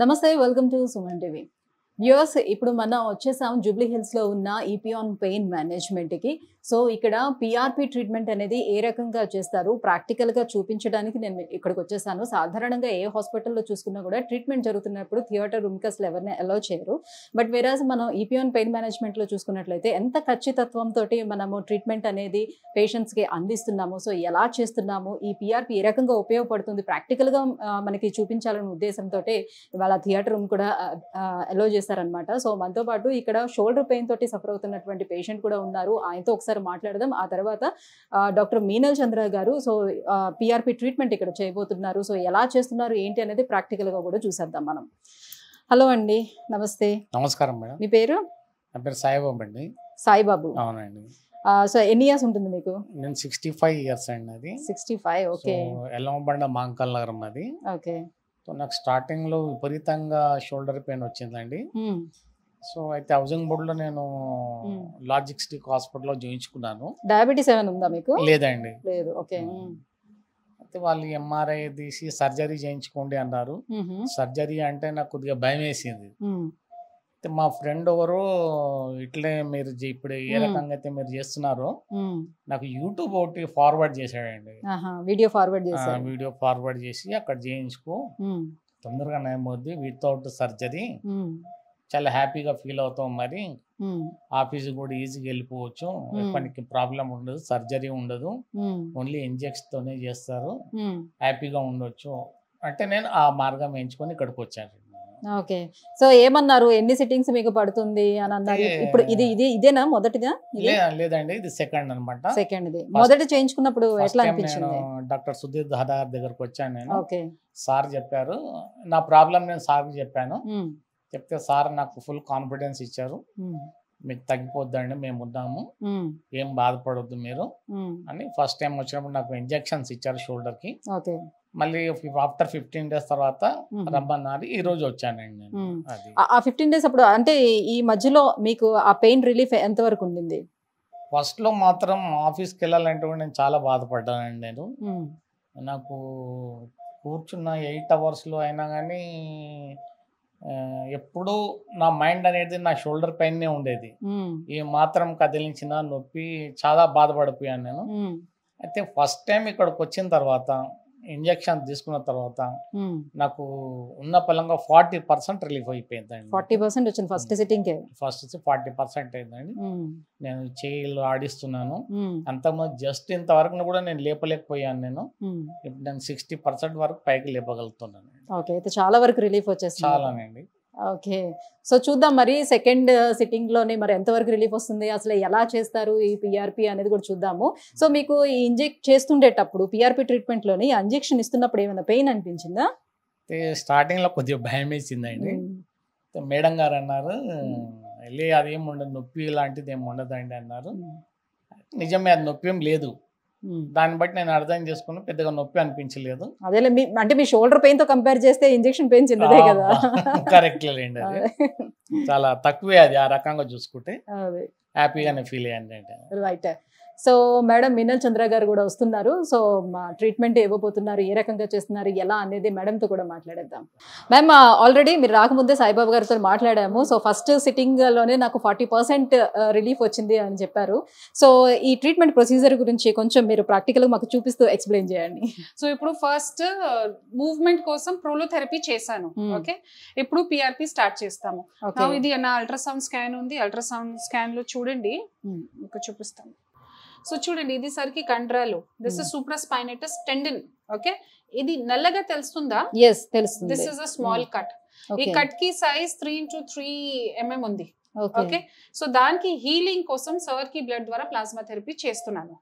నమస్తే, welcome to Suman TV. Viewers, ఇప్పుడు మనం వచ్చేసాం జూబ్లీ హిల్స్లో ఉన్న ఈపియాన్ పెయిన్ మేనేజ్మెంట్కి. సో ఇక్కడ పిఆర్పి ట్రీట్మెంట్ అనేది ఏ రకంగా చేస్తారు ప్రాక్టికల్గా చూపించడానికి నేను ఇక్కడికి వచ్చేసాను. సాధారణంగా ఏ హాస్పిటల్లో చూసుకున్నా కూడా ట్రీట్మెంట్ జరుగుతున్నప్పుడు థియేటర్ రూమ్కి అసలు ఎవరిని అలౌ చేయరు. బట్ వేరాజ్ మనం ఈపియాన్ పెయిన్ మేనేజ్మెంట్లో చూసుకున్నట్లయితే ఎంత ఖచ్చితత్వంతో మనము ట్రీట్మెంట్ అనేది పేషెంట్స్కి అందిస్తున్నాము, సో ఎలా చేస్తున్నాము, ఈ పిఆర్పి ఏ రకంగా ఉపయోగపడుతుంది ప్రాక్టికల్గా మనకి చూపించాలనే ఉద్దేశంతో ఇవాళ థియేటర్ రూమ్ కూడా అలౌ చేస్తారనమాట. సో మనతో పాటు ఇక్కడ షోల్డర్ పెయిన్ తోటి సఫర్ అవుతున్నటువంటి పేషెంట్ కూడా ఉన్నారు. ఆయనతో ఒకసారి మాట్లాడదాం. ఆ తర్వాత డాక్టర్ మీనల్ చంద్ర గారు సో పిఆర్పి ట్రీట్మెంట్ ఇక్కడ చేయబోతున్నారు. సో ఎలా చేస్తున్నారు ఏంటి అనేది ప్రాక్టికల్గా కూడా చూసేద్దాం మనం. హలో అండి, నమస్తే. నమస్కారం మేడం. మీ పేరు? నా పేరు సాయిబాబు అండి. సాయిబాబు. అవునండి. సో ఎన్ని ఇయర్స్ ఉంటుంది మీకు? నేను 65 ఇయర్స్ అండి. అది 65. ఓకే. ఎల్లమ్మబండ మాంకల్ నగరం అది. ఓకే. సో నాకు స్టార్టింగ్లో విపరీతంగా షోల్డర్ పెయిన్ వచ్చిందండి. సో అయితే హౌసింగ్ బోర్డులో నేను లాజిస్టిక్ హాస్పిటల్లో చేయించుకున్నాను. డయాబెటీస్ ఏమైనా ఉందా మీకు? లేదండి. లేదు. ఓకే. అయితే వాళ్ళు ఎంఆర్ఐ తీసి సర్జరీ చేయించుకోండి అన్నారు. సర్జరీ అంటే నాకు కొద్దిగా భయం వేసింది. అయితే మా ఫ్రెండ్ ఎవరు ఇట్లే మీరు ఇప్పుడు ఏ రకంగా అయితే మీరు చేస్తున్నారో నాకు యూట్యూబ్ ఒకటి ఫార్వర్డ్ చేశాడండి. వీడియో ఫార్వర్డ్ చేశారు. వీడియో ఫార్వర్డ్ చేసి అక్కడ చేయించుకో, తొందరగా నయమవుద్ది, వితౌట్ సర్జరీ చాలా హ్యాపీగా ఫీల్ అవుతాం, మరి ఆఫీస్ కూడా ఈజీగా వెళ్ళిపోవచ్చు, ఎప్పటికి ప్రాబ్లం ఉండదు, సర్జరీ ఉండదు, ఓన్లీ ఇంజెక్షన్ తోనే చేస్తారు, హ్యాపీగా ఉండొచ్చు అంటే నేను ఆ మార్గం ఎంచుకొని ఇక్కడికి వచ్చాను. ఓకే. సో ఏమన్నారు, ఎన్ని సిట్టింగ్స్ మీకు పడుతుంది అని అన్నారు? ఇప్పుడు ఇదేనా మొదటిదా? లేదండి, ఇది సెకండ్ అనమాట. సెకండ్. మొదటి చేయించుకున్నప్పుడు ఎట్లా అనిపించింది? డాక్టర్ సుధీర్ దాదార్ దగ్గరకు వచ్చాను నేను. ఓకే. సార్ చెప్పారు నా ప్రాబ్లం, నేను సార్కి చెప్పాను. చెప్తే సార్ నాకు ఫుల్ కాన్ఫిడెన్స్ ఇచ్చారు, మీకు తగ్గిపోద్దండి, మేము ఉన్నాము, ఏం బాధపడొద్దు మీరు అని. ఫస్ట్ టైం వచ్చినప్పుడు నాకు ఇంజెక్షన్స్ ఇచ్చారు షోల్డర్ కి. మళ్ళీ ఆఫ్టర్ 15 days తర్వాత రమ్మన్నారు. ఈ రోజు వచ్చానండి నేను. అది ఆ 15 days అప్పుడు అంటే ఈ మధ్యలో మీకు ఆ పెయిన్ రిలీఫ్ ఎంత వరకు ఉండింది? ఫస్ట్ లో మాత్రం ఆఫీస్కి వెళ్ళాలంటే నేను చాలా బాధపడ్డానండి. నేను నాకు కూర్చున్న 8 hours లో అయినా కానీ ఎప్పుడు నా మైండ్ అనేది నా షోల్డర్ పైనే ఉండేది. ఏ మాత్రం కదిలించిన నొప్పి, చాలా బాధపడిపోయాను నేను. అయితే ఫస్ట్ టైం ఇక్కడికి వచ్చిన తర్వాత ఇంజెక్షన్ తీసుకున్న తర్వాత నాకు ఉన్న పలంగా 40% రిలీఫ్ అయిపోయిందండి. 40% వచ్చింది ఫస్ట్ సిట్టింగ్. ఫస్ట్ 40% అయిందండి. నేను చేయిలు ఆడిస్తున్నాను. అంతకుముందు జస్ట్ ఇంతవరకు కూడా నేను లేపలేకపోయాను. నేను ఇప్పుడు నేను 60% వరకు పైకి లేపగలుగుతున్నాను. ఓకే. అయితే చాలా వరకు రిలీఫ్ వచ్చేస్తుంది. చాలానండి. ఓకే. సో చూద్దాం మరి సెకండ్ సిట్టింగ్ లోనే మరి ఎంతవరకు రిలీఫ్ వస్తుంది, అసలు ఎలా చేస్తారు ఈ పిఆర్పి అనేది కూడా చూద్దాము. సో మీకు ఈ ఇంజెక్ట్ చేస్తుండేటప్పుడు పిఆర్పి ట్రీట్మెంట్ లోని ఇంజెక్షన్ ఇస్తున్నప్పుడు ఏమైనా పెయిన్ అనిపించిందా? స్టార్టింగ్ లో కొద్దిగా భయం వేసిందండి. మేడం గారు అన్నారు వెళ్ళి అదేం ఉండదు, నొప్పి లాంటిది ఏమి ఉండదండి అన్నారు. నిజమే, అది నొప్పి ఏం లేదు. దాన్ని బట్టి నేను అర్థం చేసుకుని పెద్దగా నొప్పి అనిపించలేదు. అదే అంటే మీ షోల్డర్ పెయిన్ తో కంపేర్ చేస్తే ఇంజెక్షన్ పెయిన్ చిన్నదే కదా. కరెక్ట్ లేండి, అది చాలా తక్కువే. అది ఆ రకంగా చూసుకుంటే హ్యాపీగానే ఫీల్ అయ్యాను. రైట్. సో మేడం మీనల్ చంద్ర గారు కూడా వస్తున్నారు. సో మా ట్రీట్మెంట్ ఇవ్వబోతున్నారు, ఏ రకంగా చేస్తున్నారు ఎలా అనేది మేడంతో కూడా మాట్లాడేద్దాం. మ్యామ్, ఆల్రెడీ మీరు రాకముందే సాయిబాబు గారితో మాట్లాడాము. సో ఫస్ట్ సిట్టింగ్ లోనే నాకు 40% రిలీఫ్ వచ్చింది అని చెప్పారు. సో ఈ ట్రీట్మెంట్ ప్రొసీజర్ గురించి కొంచెం మీరు ప్రాక్టికల్ గా మాకు చూపిస్తూ ఎక్స్ప్లెయిన్ చేయండి. సో ఇప్పుడు ఫస్ట్ మూవ్మెంట్ కోసం ప్రోలోథెరపీ చేశాను. ఓకే. ఇప్పుడు పిఆర్పి స్టార్ట్ చేస్తాము. ఇది నా అల్ట్రాసౌండ్ స్కాన్ ఉంది. అల్ట్రాసౌండ్ స్కాన్ లో చూడండి, మీకు చూపిస్తాను. సో చూడండి, ఇది సరికి కండరాలు, దిస్ ఇస్ సూప్రాస్పైనేటస్ టెండన్. ఓకే. ఇది నల్లగా తెలుస్తుందా? yes తెలుస్తుంది. This is a small cut. ఈ కట్ కి సైజ్ 3x3 mm ఉంది. ఓకే. సో దానికి హీలింగ్ కోసం సర్ కి బ్లడ్ ద్వారా ప్లాస్మా థెరపీ చేస్తున్నాను.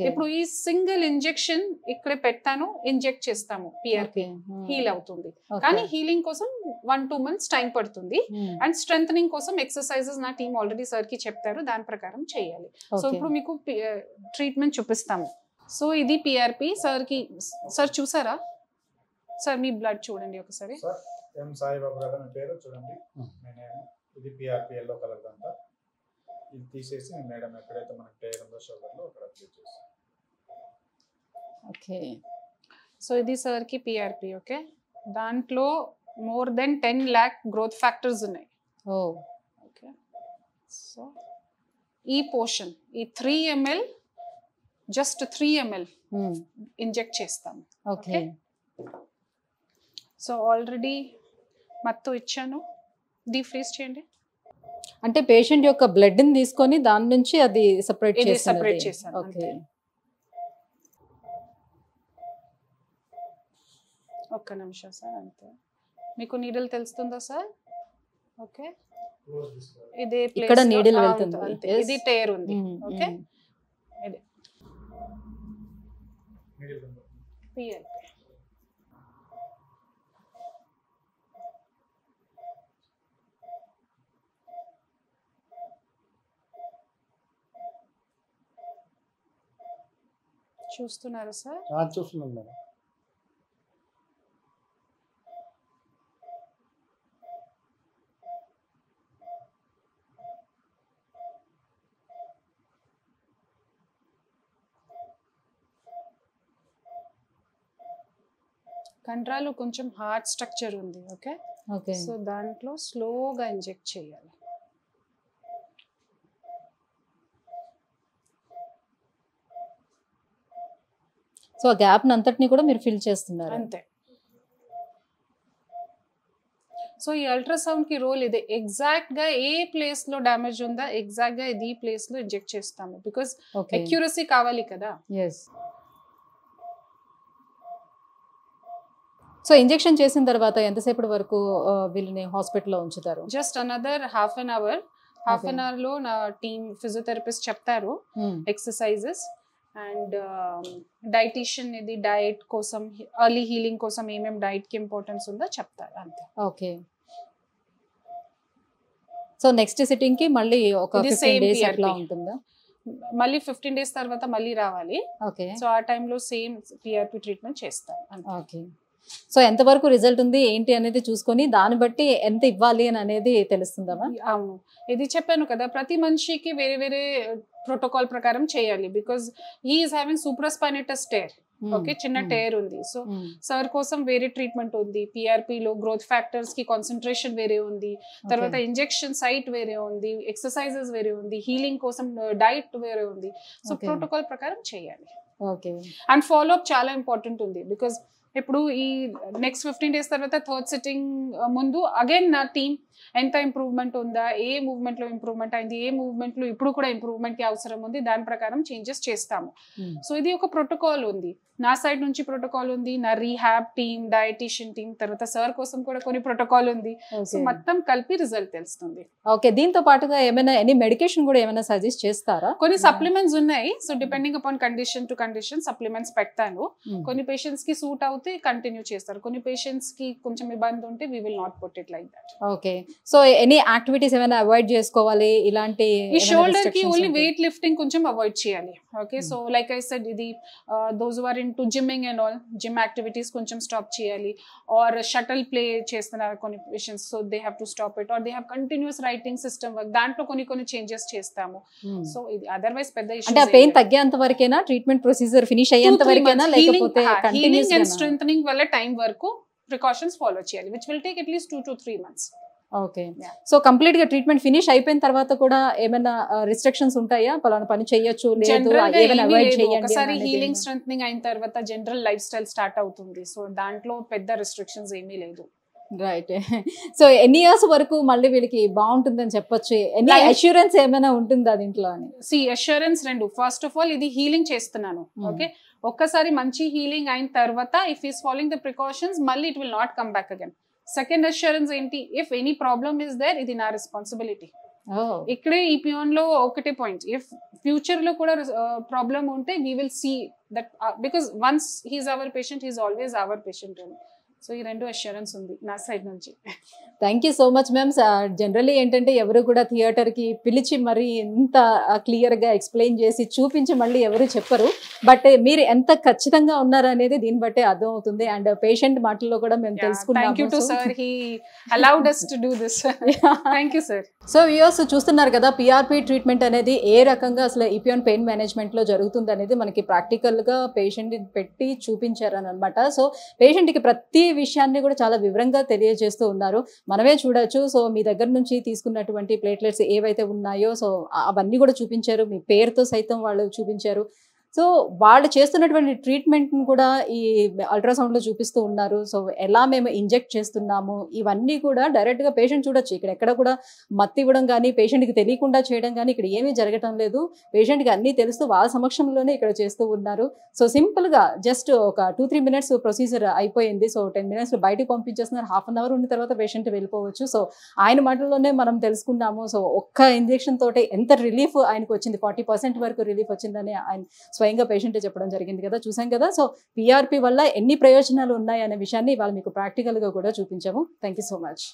ఇప్పుడు ఈ సింగిల్ ఇంజెక్షన్ ఇక్కడ పెడతాను, ఇంజెక్ట్ చేస్తాము, పిఆర్పి హీల్ అవుతుంది. కానీ హీలింగ్ కోసం 1-2 months టైం పడుతుంది. అండ్ స్ట్రెంథనింగ్ కోసం ఎక్సర్సైజెస్ నా టీమ్ ఆల్రెడీ సర్ కి చెప్తారు, దాని ప్రకారం చేయాలి. సో ఇప్పుడు మీకు ట్రీట్మెంట్ చూపిస్తాము. సో ఇది పిఆర్పి. సర్ కి సార్ చూసారా? సార్ మీ బ్లడ్ చూడండి ఒకసారి. సాయిబాబు గారు నా పేరు చూడండి. ఇది పిఆర్పి ఎల్లో కలర్ అంతా. ఇది తీసేసి మేడం ఎక్కడైతే మనకి టైర్ ఉందో షోల్డర్లో అక్కడ అప్లై చేస్తాం. ఓకే. సో ఇది సర్కి పిఆర్పి. ఓకే. దాంట్లో more than 10 lakh growth factors ఉన్నాయి. ఓకే, సో ఈ పోర్షన్ ఈ 3 ml జస్ట్ 3 ml ఇంజెక్ట్ చేస్తాము. ఓకే, సో ఆల్రెడీ మత్తు ఇచ్చాను, డీప్ ఫ్రీజ్ చేయండి. అంటే పేషెంట్ యొక్క బ్లడ్ ని తీసుకొని దాని నుంచి అది సెపరేట్ చేశాను. ఓకే, ఒక్క నిమిషం సార్, అంతే. మీకు నీడిల్ తెలుస్తుందా సార్? ఓకే, ఇదే ఇక్కడ నీడిల్ వెళ్తుంది, ఇది టేర్ ఉంది. ఓకే, ఇది పిఎల్పి. చూస్తున్నారా సార్? చూస్తున్నాను మేడం. కంట్రాలో కొంచెం హార్ట్ స్ట్రక్చర్ ఉంది. ఓకే, ఓకే, సో దాంట్లో స్లోగా ఇంజెక్ట్ చేయాలి. సో ఆ గ్యాప్ అంతటిని కూడా మీరు ఫిల్ చేస్తున్నారు. అంతే. సో ఈ అల్ట్రాసౌండ్ కి రోల్ ఇదే, ఎగ్జాక్ట్ గా ఏ ప్లేస్ లో డ్యామేజ్ ఉందా ఎగ్జాక్ట్ గా ఇది ప్లేస్ లో ఇంజెక్ట్ చేస్తాము, బికాస్ అక్యురసీ కావాలి కదా. సో ఇంజెక్షన్ చేసిన తర్వాత ఎంతసేపటి వరకు వీళ్ళని హాస్పిటల్లో ఉంచుతారు? Just another half an hour లో నా టీమ్ ఫిజియోథెరపిస్ట్ చెప్తారు ఎక్సర్సైజెస్ అండ్ డైటీషియన్ ఇది డైట్ కోసం ఎర్లీ హీలింగ్ కోసం ఏమేమి డైట్ కి ఇంపార్టెన్స్ ఉందో చెప్తారు, అంతే. ఓకే, సో నెక్స్ట్ సిట్టింగ్ కి మళ్ళీ ఒక 15 days అట్లా ఉంటుందా? మళ్ళీ 15 days తర్వాత మళ్ళీ రావాలి. ఓకే, సో ఆ టైంలో సేమ్ పిఆర్పి ట్రీట్మెంట్ చేస్తారు. ఓకే, సో ఎంతవరకు రిజల్ట్ ఉంది ఏంటి అనేది చూసుకొని దాన్ని బట్టి ఎంత ఇవ్వాలి అని అనేది తెలుస్తుందా? అవును, ఇది చెప్పాను కదా, ప్రతి మనిషికి వేరే వేరే ప్రోటోకాల్ ప్రకారం చేయాలి. Because he is having supraspinatus tear. Okay, చిన్న టేర్ ఉంది. సో సార్ కోసం వేరే ట్రీట్మెంట్ ఉంది. పిఆర్పిలో గ్రోత్ ఫ్యాక్టర్స్ కి కాన్సన్ట్రేషన్ వేరే ఉంది, తర్వాత ఇంజెక్షన్ సైట్ వేరే ఉంది, ఎక్సర్సైజెస్ వేరే ఉంది, హీలింగ్ కోసం డైట్ వేరే ఉంది. సో ప్రోటోకాల్ ప్రకారం చేయాలి. ఓకే, అండ్ ఫాలో అప్ చాలా ఇంపార్టెంట్ ఉంది. బికాస్ ఇప్పుడు ఈ నెక్స్ట్ 15 days తర్వాత థర్డ్ సిట్టింగ్ ముందు అగైన్ నా టీమ్ ఎంత ఇంప్రూవ్మెంట్ ఉందా, ఏ మూవ్మెంట్ లో ఇంప్రూవ్మెంట్ అయింది, ఏ మూవ్మెంట్ లో ఇప్పుడు కూడా ఇంప్రూవ్మెంట్ కి అవసరం ఉంది, దాని ప్రకారం చేంజెస్ చేస్తాము. సో ఇది ఒక ప్రోటోకాల్ ఉంది, నా సైడ్ నుంచి ప్రోటోకాల్ ఉంది, నా రీహాబ్ టీమ్, డయటీషియన్ టీమ్, తర్వాత సార్ కోసం కూడా కొన్ని ప్రోటోకాల్ ఉంది. సో మొత్తం కలిపి రిజల్ట్ తెలుస్తుంది. ఓకే, దీంతో పాటుగా ఏమైనా ఎనీ మెడికేషన్ కూడా ఏమైనా సజెస్ట్ చేస్తారా? కొన్ని సప్లిమెంట్స్ ఉన్నాయి. So depending upon condition to condition supplements పెడతాను. కొన్ని పేషెంట్స్ కి సూట్ అవుతే కంటిన్యూ చేస్తారు, కొన్ని పేషెంట్స్ కి కొంచెం ఇబ్బంది ఉంటే we will not put it like that. Okay, so any activities ఏమైనా అవాయిడ్ చేసుకోవాలి ఇలాంటి? ఈ షోల్డర్ కి ఓన్లీ వెయిట్ లిఫ్టింగ్ కొంచెం అవాయిడ్ చేయాలి. Okay, so like I said ఇది those who are into gymming and all, gym activities కొంచెం stop చేయాలి. ఆర్ షటిల్ ప్లే చేస్తున్నారు కొన్ని patients, so they have to stop it. Or they have continuous writing system work, దాంట్లో కొన్ని changes చేస్తాము. So ఇది otherwise పెద్ద ఇష్యూ. అంటే ఆ పెయిన్ తగ్గేంత వరకేనా ట్రీట్మెంట్ ప్రొసీజర్ ఫినిష్ అయ్యేంత వరకేనా, లేకపోతే హీలింగ్ అండ్ స్ట్రెంథనింగ్ వల్ల టైం వరకు ప్రికాషన్స్ ఫాలో చేయాలి, which will take at least 2 to 3 months. Okay, so complete గా ట్రీట్మెంట్ ఫినిష్ అయిపోయిన తర్వాత కూడా ఏమైనా రిస్ట్రిక్షన్స్ ఉంటాయా? పలానా పని చేయొచ్చు, ఒకసారి హీలింగ్ స్ట్రెంథనింగ్ అయిన తర్వాత జనరల్ లైఫ్ స్టైల్ స్టార్ట్ అవుతుంది. సో దాంట్లో పెద్ద రిస్ట్రిక్షన్స్ ఏమీ లేదు. రైట్, సో ఎన్ని ఇయర్స్ వరకు మళ్ళీ వీళ్ళకి బాగుంటుందని చెప్పొచ్చు? ఎన్ని అష్యూరెన్స్ ఏమైనా ఉంటుందా దీంట్లో అని? అష్యూరెన్స్ రెండు. ఫస్ట్ ఆఫ్ ఆల్ ఇది హీలింగ్ చేస్తున్నాను. ఓకే, ఒక్కసారి మంచి హీలింగ్ అయిన తర్వాత if is following the precautions మళ్ళీ it will not come back again. Second assurance ఏంటి, if any problem is there ఇది నా రెస్పాన్సిబిలిటీ. ఇక్కడే ఈ పియోన్ లో ఒకటే పాయింట్, ఇఫ్ ఫ్యూచర్ లో కూడా ప్రాబ్లమ్ ఉంటే we will see that, because once he's our patient he's always our patient. So ఈ రెండు అష్యూరెన్స్ ఉంది నా సైడ్ నుంచి. Thank you so much ma'am. Generally ఏంటంటే ఎవరు కూడా థియేటర్కి పిలిచి మరి ఎంత క్లియర్గా ఎక్స్ప్లెయిన్ చేసి చూపించి మళ్ళీ ఎవరు చెప్పరు, బట్ మీరు ఎంత ఖచ్చితంగా ఉన్నారు అనేది దీన్ని బట్టే అర్థం అవుతుంది. అండ్ పేషెంట్ మాటల్లో కూడా మేము తెలుసుకున్నాము. సో వ్యూయర్స్ చూస్తున్నారు కదా, పిఆర్పి ట్రీట్మెంట్ అనేది ఏ రకంగా అసలు ఇపియాన్ పెయిన్ మేనేజ్మెంట్లో జరుగుతుంది అనేది మనకి ప్రాక్టికల్గా పేషెంట్ పెట్టి చూపించారని అనమాట. సో పేషెంట్కి ప్రతి విషయాన్ని కూడా చాలా వివరంగా తెలియజేస్తూ ఉన్నారు. మనమే చూడొచ్చు. సో మీ దగ్గర నుంచి తీసుకున్నటువంటి ప్లేట్లెట్స్ ఏవైతే ఉన్నాయో సో అవన్నీ కూడా చూపించారు. మీ పేరుతో సైతం వాళ్ళు చూపించారు. సో వాళ్ళు చేస్తున్నటువంటి ట్రీట్మెంట్ని కూడా ఈ అల్ట్రాసౌండ్లో చూపిస్తూ ఉన్నారు. సో ఎలా మేము ఇంజెక్ట్ చేస్తున్నాము ఇవన్నీ కూడా డైరెక్ట్గా పేషెంట్ చూడొచ్చు. ఇక్కడ ఎక్కడ కూడా మత్తి ఇవ్వడం కానీ పేషెంట్కి తెలియకుండా చేయడం కానీ ఇక్కడ ఏమీ జరగటం లేదు. పేషెంట్కి అన్నీ తెలుస్తూ వాళ్ళ సమక్షంలోనే ఇక్కడ చేస్తూ ఉన్నారు. సో సింపుల్గా జస్ట్ ఒక 2-3 మినిట్స్ ప్రొసీజర్ అయిపోయింది. సో 10 మినిట్స్లో బయటకు పంపించేస్తున్నారు. హాఫ్ అన్ అవర్ ఉన్న తర్వాత పేషెంట్ వెళ్ళిపోవచ్చు. సో ఆయన మాటల్లోనే మనం తెలుసుకున్నాము. సో ఒక్క ఇంజెక్షన్ తోటే ఎంత రిలీఫ్ ఆయనకు వచ్చింది, 40% వరకు రిలీఫ్ వచ్చిందని ఆయన స్వయంగా పేషెంట్ చెప్పడం జరిగింది కదా, చూసాం కదా. సో పిఆర్పి వల్ల ఎన్ని ప్రయోజనాలు ఉన్నాయి అనే విషయాన్ని ఇవాళ మీకు ప్రాక్టికల్గా కూడా చూపించాము. Thank you so much.